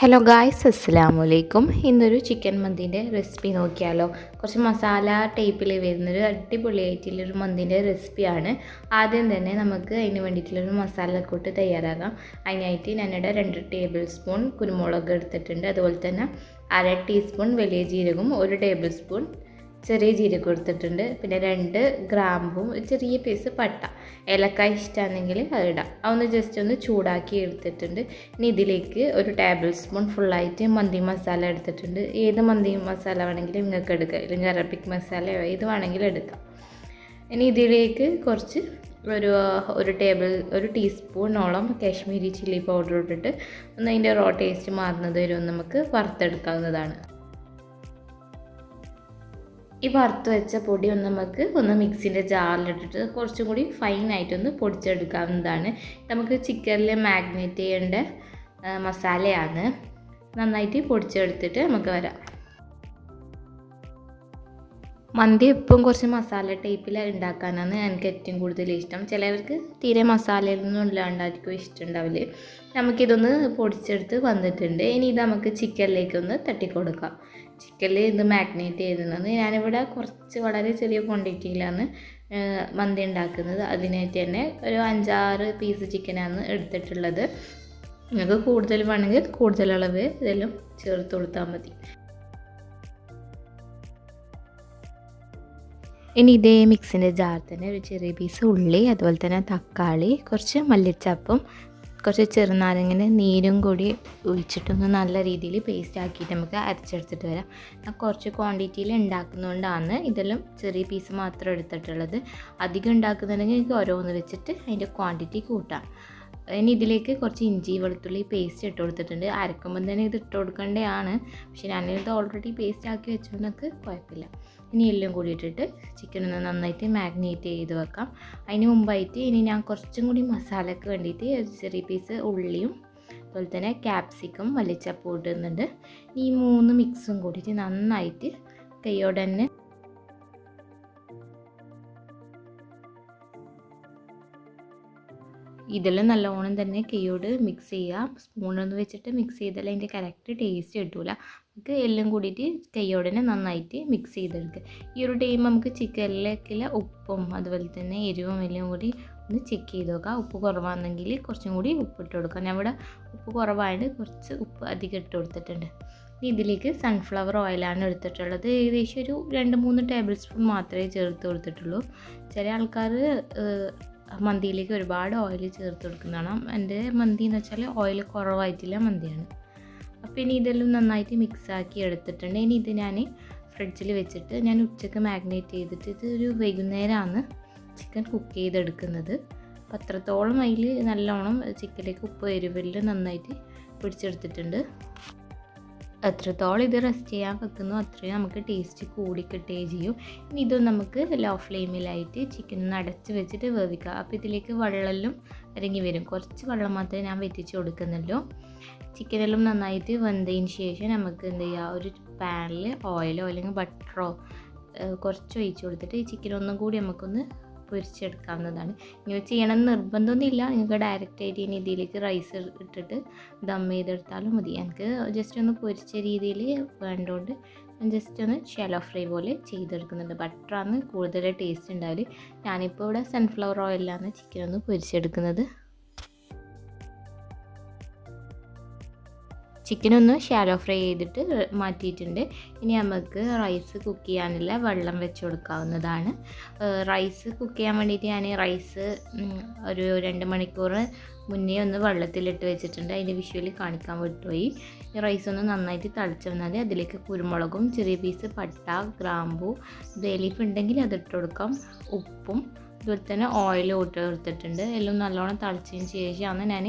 Hello guys, അസ്സലാമു അലൈക്കും. ഇന്നൊരു ചിക്കൻ മന്തിൻ്റെ റെസിപ്പി നോക്കിയാലോ. കുറച്ച് മസാല ടൈപ്പിൽ വരുന്നൊരു അടിപൊളിയായിട്ടുള്ളൊരു മന്തിൻ്റെ റെസിപ്പിയാണ്. ആദ്യം തന്നെ നമുക്ക് അതിന് വേണ്ടിയിട്ടുള്ളൊരു മസാലക്കൂട്ട് തയ്യാറാക്കാം. അതിനായിട്ട് ഞാനിവിടെ 2 ടേബിൾ സ്പൂൺ കുരുമുളക് എടുത്തിട്ടുണ്ട്. അതുപോലെ തന്നെ 1/2 ടീസ്പൂൺ വലിയ ജീരകവും 1 ടേബിൾ സ്പൂൺ ചെറിയ ജീരകം എടുത്തിട്ടുണ്ട്. പിന്നെ 2 ഗ്രാമ്പും ചെറിയ പീസ് പട്ട, ഏലക്കായ ഇഷ്ടമാണെങ്കിൽ അതിടാം. അതൊന്ന് ജസ്റ്റ് ഒന്ന് ചൂടാക്കി എടുത്തിട്ടുണ്ട്. ഇനി ഇതിലേക്ക് 1 ടേബിൾ സ്പൂൺ ഫുള്ളായിട്ട് മന്തി മസാല എടുത്തിട്ടുണ്ട്. ഏത് മന്തി മസാല വേണമെങ്കിലും നിങ്ങൾക്ക് എടുക്കാം, അല്ലെങ്കിൽ അറബിക് മസാലയോ ഏത് വേണമെങ്കിലും എടുക്കാം. ഇനി ഇതിലേക്ക് കുറച്ച് ഒരു ടീസ്പൂണോളം കാശ്മീരി ചില്ലി പൗഡർ ഇട്ടിട്ട് ഒന്ന് അതിൻ്റെ റോ ടേസ്റ്റ് മാറുന്നത് വരെ നമുക്ക് വറുത്തെടുക്കാവുന്നതാണ്. ഈ വറുത്ത് വെച്ച പൊടി നമുക്ക് മിക്സിൻ്റെ ജാറിലിട്ടിട്ട് കുറച്ചും കൂടി ഫൈനായിട്ടൊന്ന് പൊടിച്ചെടുക്കാവുന്നതാണ്. നമുക്ക് ചിക്കനിൽ മാഗ്നേറ്റ് ചെയ്യേണ്ട മസാലയാണ്. നന്നായിട്ട് പൊടിച്ചെടുത്തിട്ട് നമുക്ക് വരാം. മന്തി എപ്പോഴും കുറച്ച് മസാല ടൈപ്പിൽ ഉണ്ടാക്കാനാണ് എനിക്ക് ഏറ്റവും കൂടുതൽ ഇഷ്ടം. ചിലവർക്ക് തീരെ മസാലയൊന്നും ഇല്ലാണ്ടായിരിക്കും ഇഷ്ടമുണ്ടാവില്ല. നമുക്കിതൊന്ന് പൊടിച്ചെടുത്ത് വന്നിട്ടുണ്ട്. ഇനി ഇത് നമുക്ക് ചിക്കനിലേക്കൊന്ന് തട്ടിക്കൊടുക്കാം. ചിക്കനിൽ ഇത് മാഗ്നേറ്റ് ചെയ്തിരുന്നത് ഞാനിവിടെ വളരെ ചെറിയ ക്വാണ്ടിറ്റിയിലാണ് മന്തി ഉണ്ടാക്കുന്നത്. അതിനായിട്ട് തന്നെ ഒരു 5-6 പീസ് ചിക്കനാണ് എടുത്തിട്ടുള്ളത്. നിങ്ങൾക്ക് കൂടുതൽ വേണമെങ്കിൽ കൂടുതൽ അളവ് ഇതെല്ലാം ചേർത്ത് കൊടുത്താൽ മതി. ഇനി ഇതേ മിക്സിൻ്റെ ജാർ തന്നെ ഒരു ചെറിയ പീസ് ഉള്ളി, അതുപോലെ തന്നെ തക്കാളി, കുറച്ച് മല്ലിച്ചപ്പും കുറച്ച് ചെറുനാരങ്ങനെ നീരും കൂടി ഒഴിച്ചിട്ടൊന്ന് നല്ല രീതിയിൽ പേസ്റ്റ് ആക്കിയിട്ട് നമുക്ക് അരച്ചെടുത്തിട്ട് വരാം. ഞാൻ കുറച്ച് ക്വാണ്ടിറ്റിയിൽ ഉണ്ടാക്കുന്നതുകൊണ്ടാണ് ഇതെല്ലാം ചെറിയ പീസ് മാത്രം എടുത്തിട്ടുള്ളത്. അധികം ഉണ്ടാക്കുന്നുണ്ടെങ്കിൽ എനിക്ക് ഓരോന്ന് വെച്ചിട്ട് അതിൻ്റെ ക്വാണ്ടിറ്റി കൂട്ടാം. ഇനി ഇതിലേക്ക് കുറച്ച് ഇഞ്ചി വെളുത്തുള്ളി പേസ്റ്റ് ഇട്ട് കൊടുത്തിട്ടുണ്ട്. അരക്കുമ്പം തന്നെ ഇത് ഇട്ട് കൊടുക്കേണ്ടതാണ്, പക്ഷേ ഞാനിത് ഓൾറെഡി പേസ്റ്റ് ആക്കി വെച്ചോണ്ടൊക്കെ കുഴപ്പമില്ല. ഇനി എല്ലാം കൂടി ഇട്ടിട്ട് ചിക്കൻ ഒന്ന് നന്നായിട്ട് മാഗ്നേറ്റ് ചെയ്ത് വെക്കാം. അതിന് മുമ്പായിട്ട് ഇനി ഞാൻ കുറച്ചും കൂടി മസാലയ്ക്ക് വേണ്ടിയിട്ട് ഒരു ചെറിയ പീസ് ഉള്ളിയും അതുപോലെ തന്നെ ക്യാപ്സിക്കം മല്ലിച്ചപ്പും ഇടുന്നുണ്ട്. ഈ 3 മിക്സും കൂടിയിട്ട് നന്നായിട്ട് കൈയോടെ തന്നെ ഇതെല്ലാം നല്ലോണം തന്നെ കൈയോട് മിക്സ് ചെയ്യുക. സ്പൂണൊന്ന് വെച്ചിട്ട് മിക്സ് ചെയ്താൽ അതിൻ്റെ കറക്റ്റ് ടേസ്റ്റ് കിട്ടില്ല. നമുക്ക് എല്ലാം കൂടിയിട്ട് കൈയോടെ തന്നെ നന്നായിട്ട് മിക്സ് ചെയ്തെടുക്കുക. ഈ ഒരു ടൈം നമുക്ക് ചിക്കനിലേക്കുള്ള ഉപ്പും അതുപോലെ തന്നെ എരിവും എല്ലാം കൂടി ഒന്ന് ചെക്ക് ചെയ്ത് നോക്കാം. ഉപ്പ് കുറവാണെങ്കിൽ കുറച്ചും കൂടി ഉപ്പ് ഇട്ട് കൊടുക്കാം. ഞാൻ ഇവിടെ ഉപ്പ് കുറവായിട്ട് കുറച്ച് ഉപ്പ് അധികം ഇട്ട് കൊടുത്തിട്ടുണ്ട്. ഇതിലേക്ക് സൺഫ്ലവർ ഓയിലാണ് എടുത്തിട്ടുള്ളത്. ഏകദേശം ഒരു 2-3 ടേബിൾ സ്പൂൺ മാത്രമേ ചേർത്ത് കൊടുത്തിട്ടുള്ളൂ. ചില ആൾക്കാർ മന്തിയിലേക്ക് ഒരുപാട് ഓയിൽ ചേർത്ത് കൊടുക്കുന്നതാണ്. എൻ്റെ മന്തി എന്ന് വെച്ചാൽ ഓയിൽ കുറവായിട്ടുള്ള മന്തിയാണ്. അപ്പോൾ ഇനി ഇതെല്ലാം നന്നായിട്ട് മിക്സാക്കി എടുത്തിട്ടുണ്ട്. ഇനി ഇത് ഞാൻ ഫ്രിഡ്ജിൽ വെച്ചിട്ട് ഞാൻ ഉച്ചയ്ക്ക് മാഗ്നേറ്റ് ചെയ്തിട്ട് ഇതൊരു വൈകുന്നേരമാണ് ചിക്കൻ കുക്ക് ചെയ്തെടുക്കുന്നത്. അപ്പോൾ അത്രത്തോളം അതിൽ നല്ലോണം ചിക്കനിലേക്ക് ഉപ്പ് എരിവെല്ലാം നന്നായിട്ട് പിടിച്ചെടുത്തിട്ടുണ്ട്. എത്രത്തോളം ഇത് റെസ്റ്റ് ചെയ്യാൻ വെക്കുന്നു അത്രയും നമുക്ക് ടേസ്റ്റ് കൂടി കിട്ടുകയും ചെയ്യും. ഇനി ഇത് നമുക്ക് ലോ ഫ്ലെയിമിലായിട്ട് ചിക്കൻ ഒന്ന് അടച്ച് വെച്ചിട്ട് വേവിക്കുക. അപ്പോൾ ഇതിലേക്ക് വെള്ളമെല്ലാം ഇറങ്ങി വരും. കുറച്ച് വെള്ളം മാത്രമേ ഞാൻ വറ്റിച്ച് കൊടുക്കുന്നുള്ളൂ. ചിക്കനെല്ലാം നന്നായിട്ട് വെന്തതിന് ശേഷം നമുക്ക് എന്ത് ചെയ്യുക, ഒരു പാനിൽ ഓയിലോ അല്ലെങ്കിൽ ബട്ടറോ കുറച്ച് ഒഴിച്ച് കൊടുത്തിട്ട് ഈ ചിക്കൻ ഒന്നും കൂടി നമുക്കൊന്ന് പൊരിച്ചെടുക്കാവുന്നതാണ്. ഇങ്ങനെ ചെയ്യണമെന്ന് നിർബന്ധമൊന്നുമില്ല. നിങ്ങൾക്ക് ഡയറക്റ്റായിട്ട് ഇനി ഇതിലേക്ക് റൈസ് ഇട്ടിട്ട് ദം ചെയ്തെടുത്താലും മതി. എനിക്ക് ജസ്റ്റ് ഒന്ന് പൊരിച്ച രീതിയിൽ വേണ്ടതുകൊണ്ട് ഞാൻ ജസ്റ്റ് ഒന്ന് ഷാലോ ഫ്രൈ പോലെ ചെയ്തെടുക്കുന്നുണ്ട്. ബട്ടറാണ് കൂടുതൽ ടേസ്റ്റ് ഉണ്ടാവില്ല. ഞാനിപ്പോൾ ഇവിടെ സൺഫ്ലവർ ഓയിലാണ് ചിക്കൻ ഒന്ന് പൊരിച്ചെടുക്കുന്നത്. ചിക്കനൊന്ന് ഷാലോ ഫ്രൈ ചെയ്തിട്ട് മാറ്റിയിട്ടുണ്ട്. ഇനി നമുക്ക് റൈസ് കുക്ക് ചെയ്യാനുള്ള വെള്ളം വെച്ച് കൊടുക്കാവുന്നതാണ്. റൈസ് കുക്ക് ചെയ്യാൻ വേണ്ടിയിട്ട് ഞാൻ റൈസ് ഒരു 2 മണിക്കൂർ മുന്നേ ഒന്ന് വെള്ളത്തിലിട്ട് വെച്ചിട്ടുണ്ട്. അതിൻ്റെ വിഷ്വലി കാണിക്കാൻ വിട്ടുപോയി. ഈ റൈസ് ഒന്ന് നന്നായിട്ട് തിളച്ച് വന്നാൽ അതിലേക്ക് കുരുമുളകും ചെറിയ പീസ് പട്ട, ഗ്രാമ്പൂ, ബേ ലീഫ് ഉണ്ടെങ്കിൽ അതിട്ട് കൊടുക്കാം. ഉപ്പും അതുപോലെ തന്നെ ഓയിലും ഇട്ട് കൊടുത്തിട്ടുണ്ട്. എല്ലാം നല്ലോണം തിളച്ചതിന് ശേഷമാണ് ഞാൻ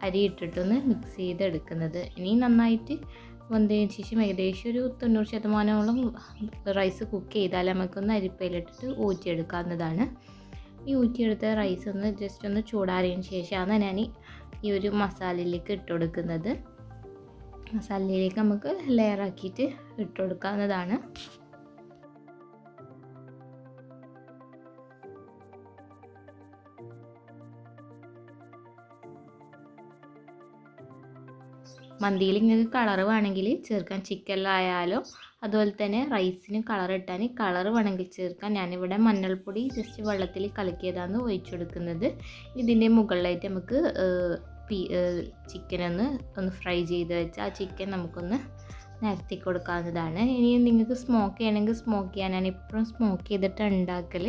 അരി ഇട്ടിട്ടൊന്ന് മിക്സ് ചെയ്തെടുക്കുന്നത്. ഇനി നന്നായിട്ട് വെന്തതിന് ശേഷം ഏകദേശം ഒരു 90% റൈസ് കുക്ക് ചെയ്താൽ നമുക്കൊന്ന് അരിപ്പയിലിട്ടിട്ട് ഊറ്റിയെടുക്കാവുന്നതാണ്. ഈ ഊറ്റിയെടുത്ത റൈസ് ഒന്ന് ജസ്റ്റ് ഒന്ന് ചൂടാറിയതിന് ശേഷമാണ് ഞാൻ ഈ ഒരു മസാലയിലേക്ക് ഇട്ട് കൊടുക്കുന്നത്. മസാലയിലേക്ക് നമുക്ക് ലെയറാക്കിയിട്ട് ഇട്ട് കൊടുക്കാവുന്നതാണ്. മന്തിയിൽ നിങ്ങൾക്ക് കളർ വേണമെങ്കിൽ ചേർക്കാൻ, ചിക്കനിലായാലും അതുപോലെ തന്നെ റൈസിന് കളർ ഇട്ടാൽ കളർ വേണമെങ്കിൽ ചേർക്കാൻ. ഞാനിവിടെ മഞ്ഞൾപ്പൊടി ജസ്റ്റ് വെള്ളത്തിൽ കലക്കിയതാണ് ഒഴിച്ചു കൊടുക്കുന്നത്. ഇതിൻ്റെ മുകളിലായിട്ട് നമുക്ക് ചിക്കനൊന്ന് ഫ്രൈ ചെയ്ത് വെച്ച് ആ ചിക്കൻ നമുക്കൊന്ന് നിരത്തി കൊടുക്കാവുന്നതാണ്. ഇനി നിങ്ങൾക്ക് സ്മോക്ക് ചെയ്യണമെങ്കിൽ സ്മോക്ക് ചെയ്യാൻ, ഞാൻ ഇപ്പോഴും സ്മോക്ക് ചെയ്തിട്ട് ഉണ്ടാക്കൽ.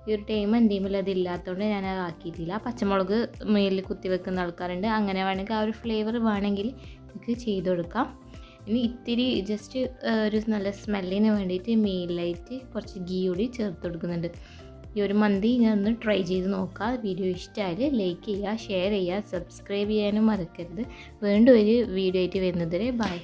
ഈ ഒരു ടൈം എൻ്റെ ടീമിൽ അതില്ലാത്തതുകൊണ്ട് ഞാൻ അത് ആക്കിയിട്ടില്ല. പച്ചമുളക് മേലിൽ കുത്തി വെക്കുന്ന ആൾക്കാരുണ്ട്, അങ്ങനെ വേണമെങ്കിൽ ആ ഒരു ഫ്ലേവർ വേണമെങ്കിൽ നിങ്ങൾക്ക് ചെയ്ത് കൊടുക്കാം. ഇനി ഇത്തിരി ജസ്റ്റ് ഒരു നല്ല സ്മെല്ലിന് വേണ്ടിയിട്ട് മേലിലായിട്ട് കുറച്ച് ഗീ കൂടി ചേർത്ത് കൊടുക്കുന്നുണ്ട്. ഈ ഒരു മന്തി ഞാൻ ഒന്ന് ട്രൈ ചെയ്ത് നോക്കുക. വീഡിയോ ഇഷ്ടമായാൽ ലൈക്ക് ചെയ്യുക, ഷെയർ ചെയ്യുക, സബ്സ്ക്രൈബ് ചെയ്യാനും മറക്കരുത്. വീണ്ടും ഒരു വീഡിയോ ആയിട്ട് വരുന്നതുവരെ ബൈ.